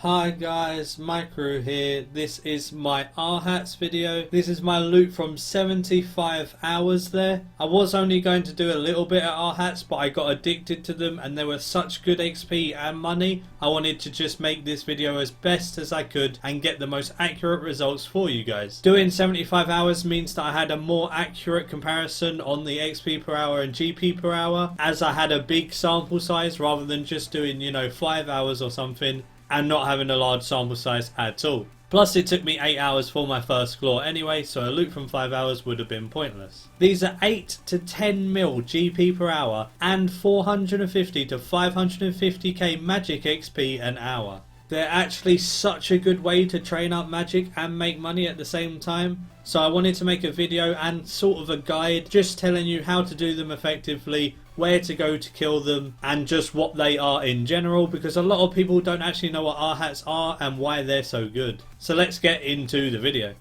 Hi guys, Maikeru here. This is my Arhats video. This is my loot from 75 hours there. I was only going to do a little bit at Arhats, but I got addicted to them and they were such good XP and money. I wanted to just make this video as best as I could and get the most accurate results for you guys. Doing 75 hours means that I had a more accurate comparison on the XP per hour and GP per hour, as I had a big sample size rather than just doing 5 hours or something and not having a large sample size at all. Plus it took me 8 hours for my first claw anyway, so a loot from 5 hours would have been pointless. These are 8 to 10 mil GP per hour and 450 to 550k magic XP an hour. They're actually such a good way to train up magic and make money at the same time. So I wanted to make a video and sort of a guide just telling you how to do them effectively, where to go to kill them, and just what they are in general, because a lot of people don't actually know what Arhats are and why they're so good. So let's get into the video.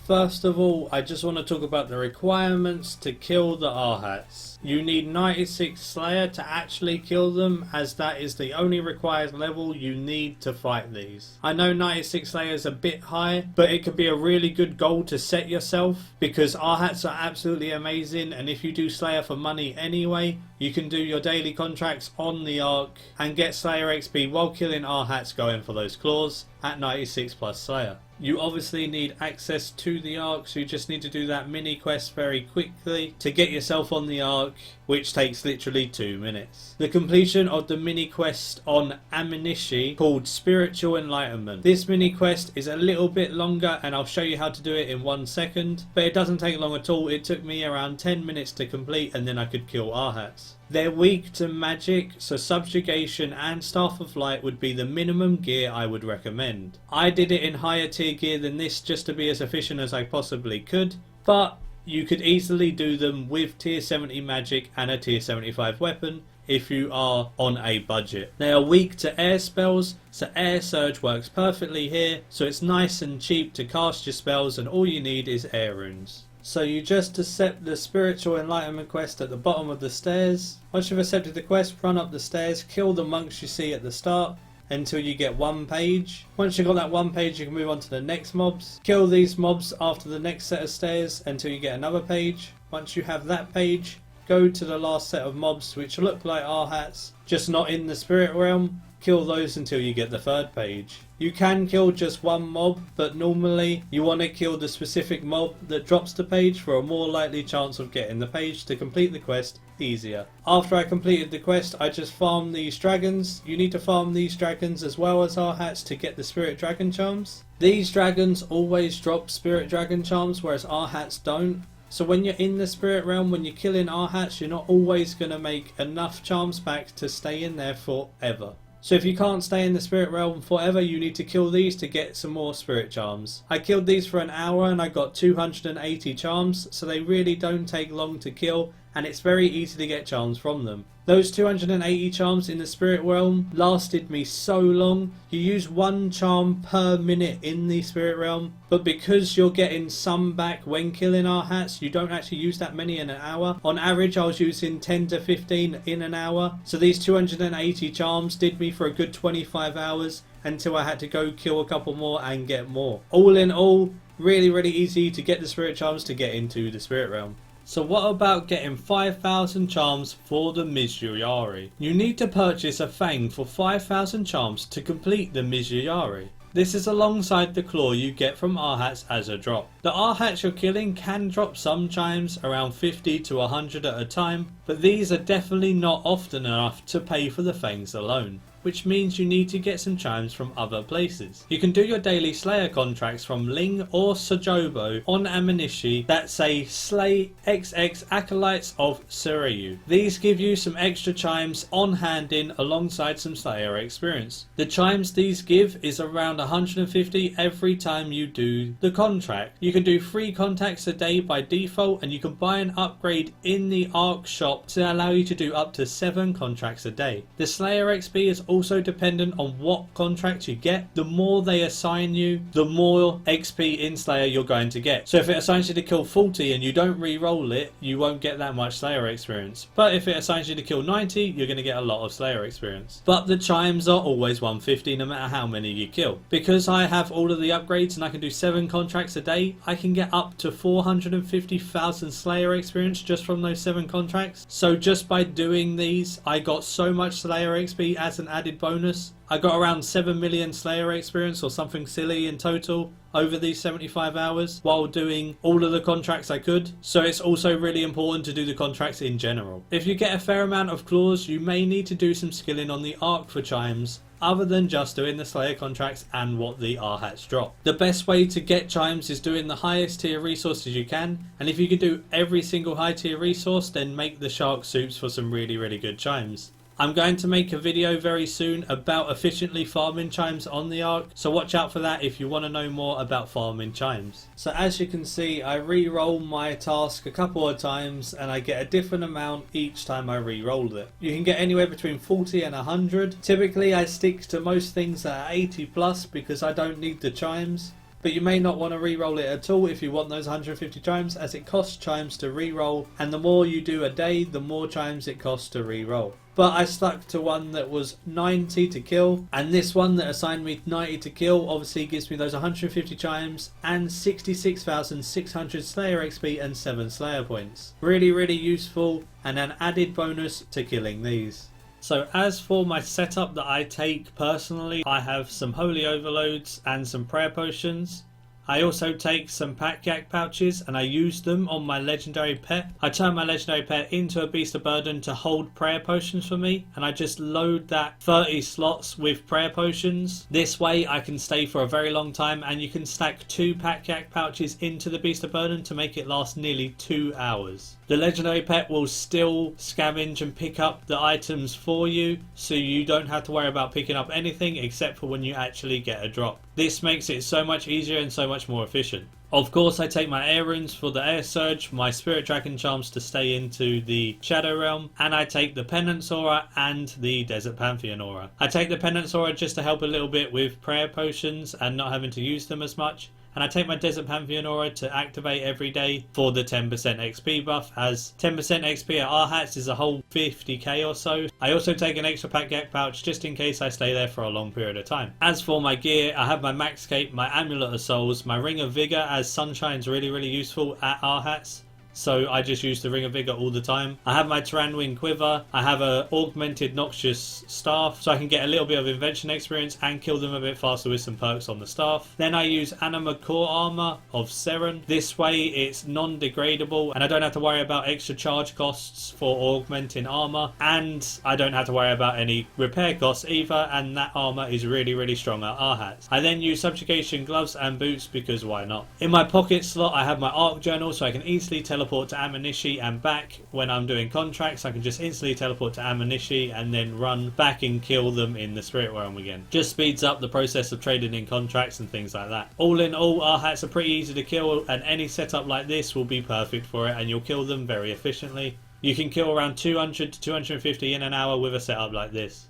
First of all, I just want to talk about the requirements to kill the Arhats. You need 96 Slayer to actually kill them, as that is the only required level you need to fight these. I know 96 Slayer is a bit high, but it could be a really good goal to set yourself, because Arhats are absolutely amazing, and if you do Slayer for money anyway, you can do your daily contracts on the Ark and get Slayer XP while killing Arhats going for those claws at 96 plus Slayer. You obviously need access to the Ark, so you just need to do that mini quest very quickly to get yourself on the Ark, which takes literally 2 minutes. The completion of the mini quest on Aminishi called Spiritual Enlightenment. This mini quest is a little bit longer and I'll show you how to do it in 1 second, but it doesn't take long at all. It took me around 10 minutes to complete and then I could kill Arhats. They're weak to magic, so subjugation and Staff of Light would be the minimum gear I would recommend. I did it in higher tier gear than this just to be as efficient as I possibly could, but you could easily do them with tier 70 magic and a tier 75 weapon if you are on a budget. They are weak to air spells, so air surge works perfectly here, so it's nice and cheap to cast your spells and all you need is air runes. So you just accept the Spiritual Enlightenment quest at the bottom of the stairs. Once you've accepted the quest, run up the stairs, kill the monks you see at the start until you get 1 page. Once you've got that 1 page, you can move on to the next mobs. Kill these mobs after the next set of stairs until you get another page. Once you have that page, go to the last set of mobs which look like Arhats, just not in the spirit realm. Kill those until you get the 3rd page. You can kill just 1 mob, but normally you want to kill the specific mob that drops the page for a more likely chance of getting the page to complete the quest easier. After I completed the quest, I just farmed these dragons. You need to farm these dragons as well as Arhats to get the spirit dragon charms. These dragons always drop spirit dragon charms, whereas Arhats don't. So when you're in the spirit realm, when you're killing Arhats, you're not always going to make enough charms back to stay in there forever. So if you can't stay in the spirit realm forever, you need to kill these to get some more spirit charms. I killed these for an hour and I got 280 charms, so they really don't take long to kill and it's very easy to get charms from them. Those 280 charms in the spirit realm lasted me so long. You use 1 charm per minute in the spirit realm, but because you're getting some back when killing Arhats, you don't actually use that many in an hour. On average I was using 10 to 15 in an hour, so these 280 charms did me for a good 25 hours until I had to go kill a couple more and get more. All in all, really easy to get the spirit charms to get into the spirit realm. So what about getting 5,000 charms for the Mizuyari? You need to purchase a Fang for 5,000 charms to complete the Mizuyari. This is alongside the claw you get from Arhats as a drop. The Arhats you're killing can drop some chimes, around 50 to 100 at a time, but these are definitely not often enough to pay for the Fangs alone, which means you need to get some chimes from other places. You can do your daily Slayer contracts from Ling or Sojobo on Aminishi that say Slay XX Acolytes of Suryu. These give you some extra chimes on handing alongside some Slayer experience. The chimes these give is around 150 every time you do the contract. You can do 3 contacts a day by default and you can buy an upgrade in the Ark shop to allow you to do up to 7 contracts a day. The Slayer XP is also dependent on what contract you get. The more they assign you, the more XP in Slayer you're going to get. So if it assigns you to kill 40 and you don't re-roll it, you won't get that much Slayer experience. But if it assigns you to kill 90, you're going to get a lot of Slayer experience. But the chimes are always 150 no matter how many you kill. Because I have all of the upgrades and I can do 7 contracts a day, I can get up to 450,000 Slayer experience just from those 7 contracts. So just by doing these, I got so much Slayer XP as an added bonus. I got around 7 million Slayer experience or something silly in total over these 75 hours while doing all of the contracts I could. So it's also really important to do the contracts in general. If you get a fair amount of claws, you may need to do some skilling on the arc for chimes, other than just doing the Slayer contracts and what the Arhats drop. The best way to get chimes is doing the highest tier resources you can, and if you can do every single high tier resource, then make the shark soups for some really good chimes. I'm going to make a video very soon about efficiently farming chimes on the Ark, so watch out for that if you want to know more about farming chimes. So as you can see, I re-roll my task a couple of times and I get a different amount each time I re-rolled it. You can get anywhere between 40 and 100. Typically I stick to most things that are 80 plus because I don't need the chimes. But you may not want to re-roll it at all if you want those 150 chimes, as it costs chimes to re-roll, and the more you do a day, the more chimes it costs to re-roll. But I stuck to one that was 90 to kill, and this one that assigned me 90 to kill obviously gives me those 150 chimes and 66,600 Slayer XP and 7 Slayer points. Really useful, and an added bonus to killing these. So as for my setup that I take personally, I have some holy overloads and some prayer potions. I also take some pack yak pouches and I use them on my legendary pet. I turn my legendary pet into a beast of burden to hold prayer potions for me, and I just load that 30 slots with prayer potions. This way I can stay for a very long time, and you can stack 2 pack yak pouches into the beast of burden to make it last nearly 2 hours. The legendary pet will still scavenge and pick up the items for you, so you don't have to worry about picking up anything except for when you actually get a drop. This makes it so much easier and so much more efficient. Of course, I take my air runes for the air surge, my spirit dragon charms to stay into the shadow realm, and I take the penance aura and the desert pantheon aura. I take the penance aura just to help a little bit with prayer potions and not having to use them as much. And I take my Desert Pantheon Aura to activate every day for the 10% XP buff, as 10% XP at Arhats is a whole 50k or so. I also take an extra pack yak pouch just in case I stay there for a long period of time. As for my gear, I have my Max Cape, my Amulet of Souls, my Ring of Vigor, as Sunshine's really useful at Arhats. So I just use the Ring of Vigor all the time. I have my Taranwing Quiver. I have a augmented Noxious Staff, so I can get a little bit of invention experience and kill them a bit faster with some perks on the staff. Then I use Anima Core Armor of Seren. This way it's non-degradable and I don't have to worry about extra charge costs for augmenting armor, and I don't have to worry about any repair costs either, and that armor is really strong at Arhats. I then use Subjugation Gloves and Boots because why not? In my pocket slot I have my Arc Journal, so I can easily teleport to Amanishi and back when I'm doing contracts. I can just instantly teleport to Amanishi and then run back and kill them in the spirit realm again. Just speeds up the process of trading in contracts and things like that. All in all, Arhats are pretty easy to kill, and any setup like this will be perfect for it, and you'll kill them very efficiently. You can kill around 200 to 250 in an hour with a setup like this.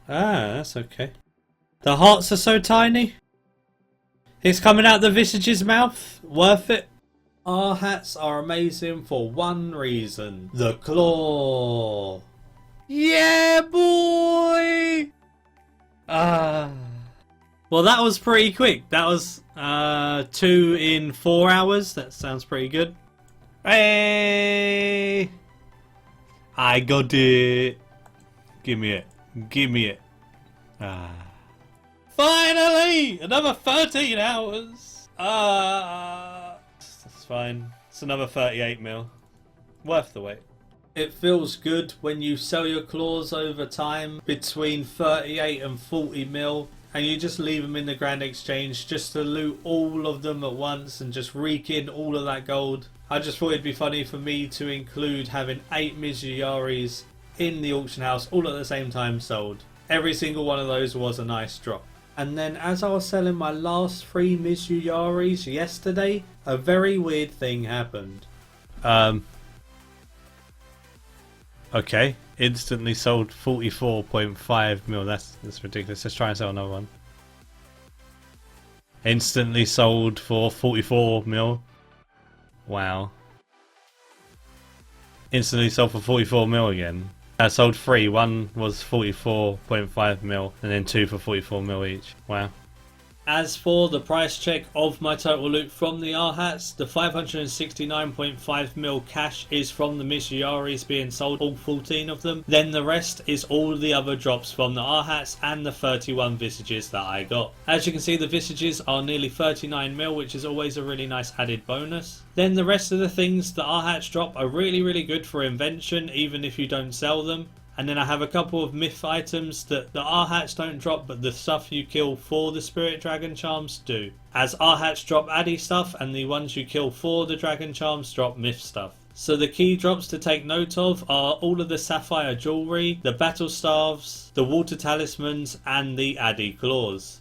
Ah, that's okay. The hearts are so tiny. It's coming out the visage's mouth. Worth it. Arhats are amazing for one reason: the claw. Yeah, boy! Well, that was pretty quick. That was 2 in 4 hours. That sounds pretty good. Hey! I got it. Give me it. Give me it. Finally! Another 13 hours. That's fine. It's another 38 mil. Worth the wait. It feels good when you sell your claws over time between 38 and 40 mil, and you just leave them in the Grand Exchange just to loot all of them at once and just rake in all of that gold. I just thought it'd be funny for me to include having 8 Mizuyaris in the auction house all at the same time sold. Every single one of those was a nice drop. And then as I was selling my last 3 Mizuyaris yesterday, a very weird thing happened. Okay. Instantly sold 44.5 mil. That's ridiculous. Let's try and sell another one. Instantly sold for 44 mil. Wow. Instantly sold for 44 mil again. I sold 3. One was 44.5 mil and then 2 for 44 mil each. Wow. As for the price check of my total loot from the Arhats, the 569.5 mil cash is from the Mishiaris being sold, all 14 of them. Then the rest is all the other drops from the Arhats and the 31 visages that I got. As you can see, the visages are nearly 39 mil, which is always a really nice added bonus. Then the rest of the things the Arhats drop are really good for invention, even if you don't sell them. And then I have a couple of myth items that the Arhats don't drop, but the stuff you kill for the Spirit Dragon Charms do. As Arhats drop Addy stuff, and the ones you kill for the Dragon Charms drop myth stuff. So the key drops to take note of are all of the Sapphire Jewellery, the Battle Staves, the Water Talismans, and the Addy Claws.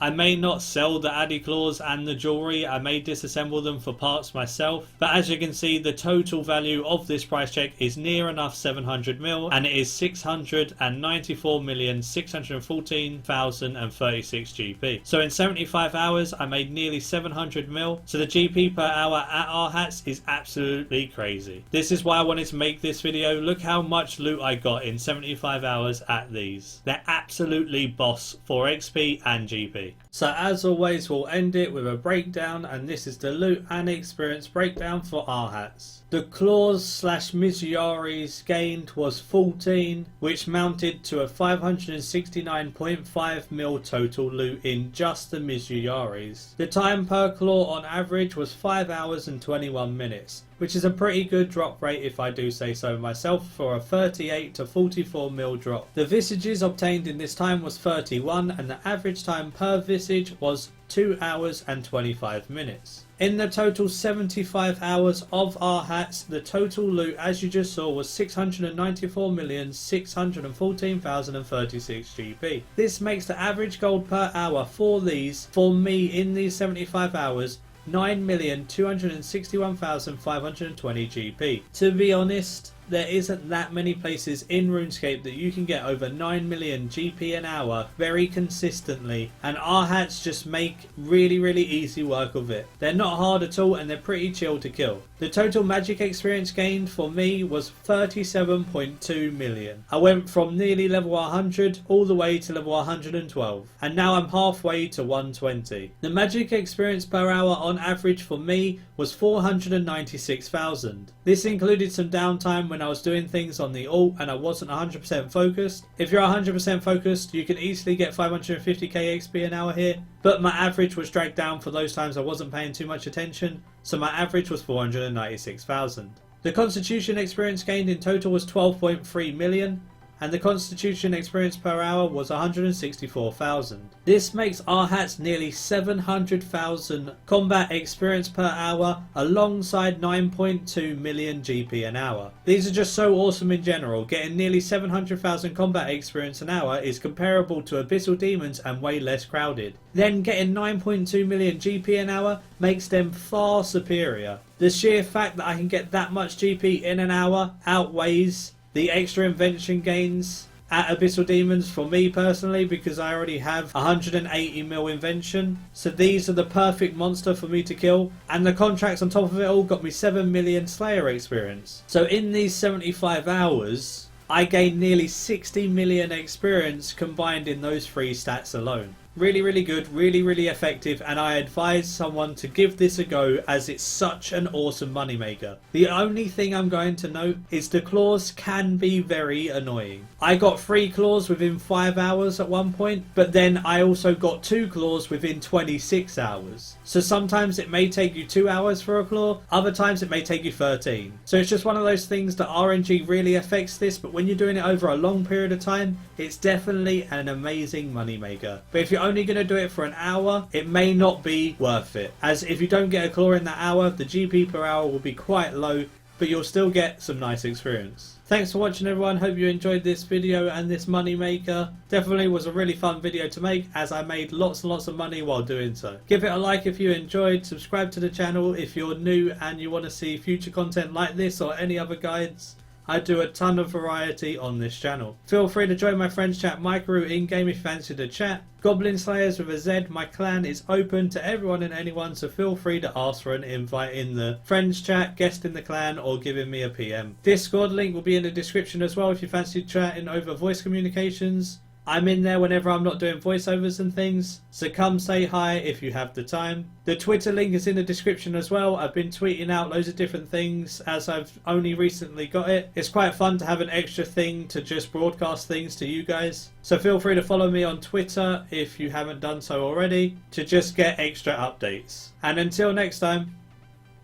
I may not sell the Addy Claws and the jewellery, I may disassemble them for parts myself, but as you can see, the total value of this price check is near enough 700 mil, and it is 694,614,036 GP. So in 75 hours I made nearly 700 mil, so the GP per hour at Arhats is absolutely crazy. This is why I wanted to make this video. Look how much loot I got in 75 hours at these. They're absolutely boss for XP and GP. So as always, we'll end it with a breakdown, and this is the loot and experience breakdown for Arhats. The claws / Mishiaris gained was 14, which mounted to a 569.5 mil total loot in just the Mishiaris. The time per claw on average was 5 hours and 21 minutes, which is a pretty good drop rate if I do say so myself for a 38 to 44 mil drop. The visages obtained in this time was 31, and the average time per visage was 2 hours and 25 minutes. In the total 75 hours of Arhats, the total loot, as you just saw, was 694,614,036 GP. This makes the average gold per hour for these, for me in these 75 hours, 9,261,520 GP. To be honest, there isn't that many places in Runescape that you can get over 9 million GP an hour very consistently, and Arhats just make really easy work of it. They're not hard at all, and they're pretty chill to kill. The total magic experience gained for me was 37.2 million. I went from nearly level 100 all the way to level 112, and now I'm halfway to 120. The magic experience per hour on average for me was 496,000. This included some downtime when I was doing things on the alt and I wasn't 100% focused. If you're 100% focused, you can easily get 550k XP an hour here, but my average was dragged down for those times I wasn't paying too much attention, so my average was 496,000. The Constitution experience gained in total was 12.3 million, and the Constitution experience per hour was 164,000. This makes Arhats nearly 700,000 combat experience per hour alongside 9.2 million GP an hour. These are just so awesome in general. Getting nearly 700,000 combat experience an hour is comparable to Abyssal Demons and way less crowded. Then getting 9.2 million GP an hour makes them far superior. The sheer fact that I can get that much GP in an hour outweighs the extra invention gains at Abyssal Demons for me personally, because I already have 180 mil invention. So these are the perfect monster for me to kill, and the contracts on top of it all got me 7 million Slayer experience. So in these 75 hours, I gained nearly 60 million experience combined in those 3 stats alone. Really good, really effective, and I advise someone to give this a go as it's such an awesome moneymaker. The only thing I'm going to note is the claws can be very annoying. I got 3 claws within 5 hours at one point, but then I also got 2 claws within 26 hours. So sometimes it may take you 2 hours for a claw, other times it may take you 13. So it's just one of those things that RNG really affects this, but when you're doing it over a long period of time, it's definitely an amazing moneymaker. But if you're only going to do it for an hour, it may not be worth it, as if you don't get a claw in that hour, the GP per hour will be quite low, but you'll still get some nice experience. Thanks for watching everyone, hope you enjoyed this video and this money maker. Definitely was a really fun video to make, as I made lots and lots of money while doing so. Give it a like if you enjoyed, subscribe to the channel if you're new and you want to see future content like this or any other guides. I do a ton of variety on this channel. Feel free to join my friends chat Maikeru in-game if you fancy to chat. Goblin Slayers with a Z, my clan is open to everyone and anyone, so feel free to ask for an invite in the friends chat, guest in the clan, or giving me a PM. Discord link will be in the description as well if you fancy chatting over voice communications. I'm in there whenever I'm not doing voiceovers and things, so come say hi if you have the time. The Twitter link is in the description as well. I've been tweeting out loads of different things as I've only recently got it. It's quite fun to have an extra thing to just broadcast things to you guys. So feel free to follow me on Twitter if you haven't done so already to just get extra updates. And until next time,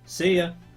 see ya.